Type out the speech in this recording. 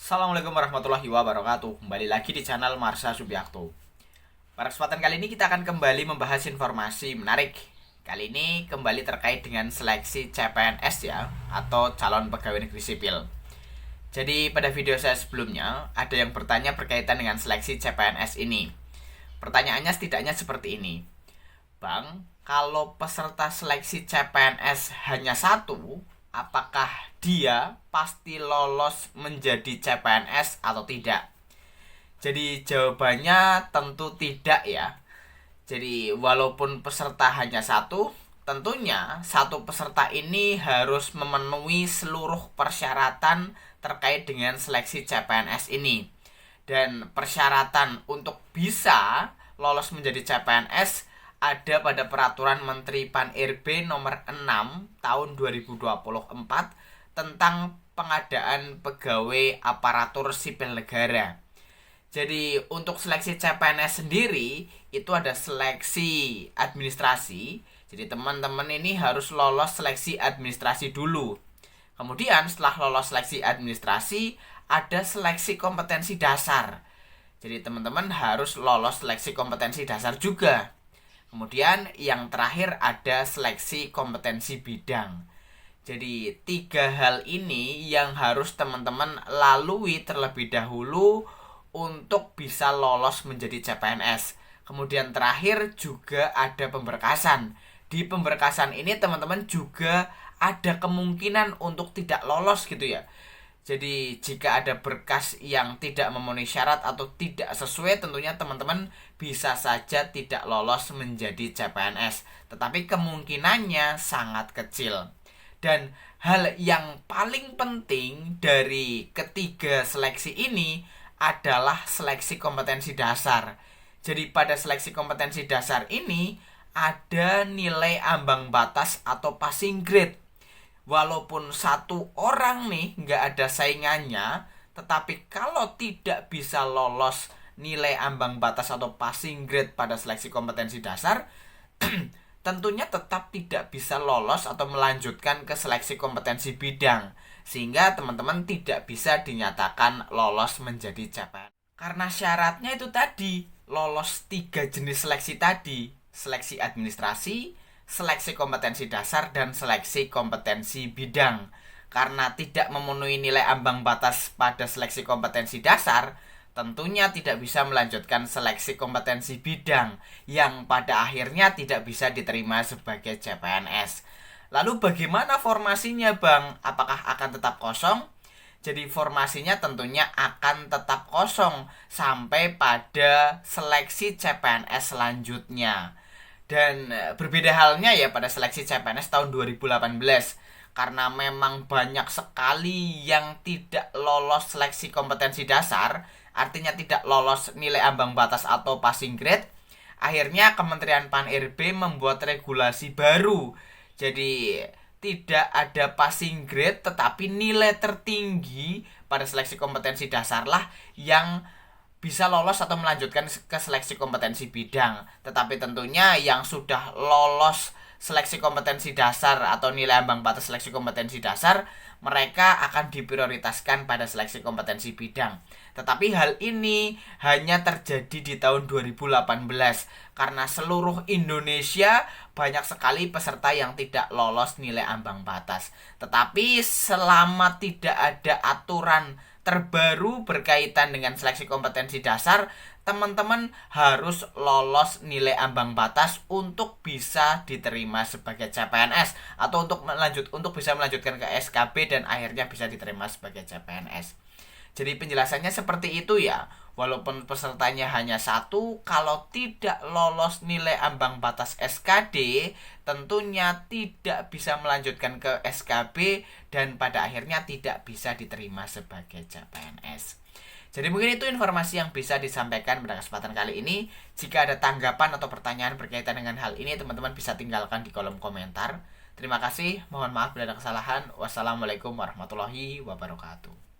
Assalamualaikum warahmatullahi wabarakatuh. Kembali lagi di channel Marsha Subiakto. Pada kesempatan kali ini kita akan kembali membahas informasi menarik. Kali ini kembali terkait dengan seleksi CPNS ya, atau calon pegawai negeri sipil. Jadi pada video saya sebelumnya ada yang bertanya berkaitan dengan seleksi CPNS ini. Pertanyaannya setidaknya seperti ini. Bang, kalau peserta seleksi CPNS hanya satu, apakah dia pasti lolos menjadi CPNS atau tidak? Jadi jawabannya tentu tidak ya. Jadi walaupun peserta hanya satu, tentunya satu peserta ini harus memenuhi seluruh persyaratan terkait dengan seleksi CPNS ini. Dan persyaratan untuk bisa lolos menjadi CPNS ada pada Peraturan Menteri Pan-RB nomor 6 tahun 2024 tentang pengadaan pegawai aparatur sipil negara. Jadi untuk seleksi CPNS sendiri itu ada seleksi administrasi. Jadi teman-teman ini harus lolos seleksi administrasi dulu. Kemudian setelah lolos seleksi administrasi ada seleksi kompetensi dasar. Jadi teman-teman harus lolos seleksi kompetensi dasar juga. Kemudian yang terakhir ada seleksi kompetensi bidang. Jadi 3 hal ini yang harus teman-teman lalui terlebih dahulu untuk bisa lolos menjadi CPNS. Kemudian terakhir juga ada pemberkasan. Di pemberkasan ini teman-teman juga ada kemungkinan untuk tidak lolos gitu ya. Jadi jika ada berkas yang tidak memenuhi syarat atau tidak sesuai, tentunya teman-teman bisa saja tidak lolos menjadi CPNS. Tetapi kemungkinannya sangat kecil. Dan hal yang paling penting dari ketiga seleksi ini adalah seleksi kompetensi dasar. Jadi pada seleksi kompetensi dasar ini ada nilai ambang batas atau passing grade. Walaupun satu orang nih nggak ada saingannya, tetapi kalau tidak bisa lolos nilai ambang batas atau passing grade pada seleksi kompetensi dasar, tentunya tetap tidak bisa lolos atau melanjutkan ke seleksi kompetensi bidang, sehingga teman-teman tidak bisa dinyatakan lolos menjadi CPNS. Karena syaratnya itu tadi, lolos 3 jenis seleksi tadi, seleksi administrasi, seleksi kompetensi dasar, dan seleksi kompetensi bidang. Karena tidak memenuhi nilai ambang batas pada seleksi kompetensi dasar, tentunya tidak bisa melanjutkan seleksi kompetensi bidang yang pada akhirnya tidak bisa diterima sebagai CPNS. Lalu bagaimana formasinya Bang? Apakah akan tetap kosong? Jadi formasinya tentunya akan tetap kosong sampai pada seleksi CPNS selanjutnya. Dan berbeda halnya ya pada seleksi CPNS tahun 2018. Karena memang banyak sekali yang tidak lolos seleksi kompetensi dasar, artinya tidak lolos nilai ambang batas atau passing grade. Akhirnya Kementerian Pan-RB membuat regulasi baru. Jadi tidak ada passing grade, tetapi nilai tertinggi pada seleksi kompetensi dasar lah yang bisa lolos atau melanjutkan ke seleksi kompetensi bidang. Tetapi tentunya yang sudah lolos seleksi kompetensi dasar atau nilai ambang batas seleksi kompetensi dasar, mereka akan diprioritaskan pada seleksi kompetensi bidang. Tetapi hal ini hanya terjadi di tahun 2018 karena seluruh Indonesia banyak sekali peserta yang tidak lolos nilai ambang batas. Tetapi selama tidak ada aturan terbaru berkaitan dengan seleksi kompetensi dasar, teman-teman harus lolos nilai ambang batas untuk bisa diterima sebagai CPNS atau untuk bisa melanjutkan ke SKB dan akhirnya bisa diterima sebagai CPNS. Jadi penjelasannya seperti itu ya. Walaupun pesertanya hanya satu, kalau tidak lolos nilai ambang batas SKD, tentunya tidak bisa melanjutkan ke SKB dan pada akhirnya tidak bisa diterima sebagai CPNS. Jadi mungkin itu informasi yang bisa disampaikan pada kesempatan kali ini. Jika ada tanggapan atau pertanyaan berkaitan dengan hal ini, teman-teman bisa tinggalkan di kolom komentar. Terima kasih, mohon maaf bila ada kesalahan. Wassalamualaikum warahmatullahi wabarakatuh.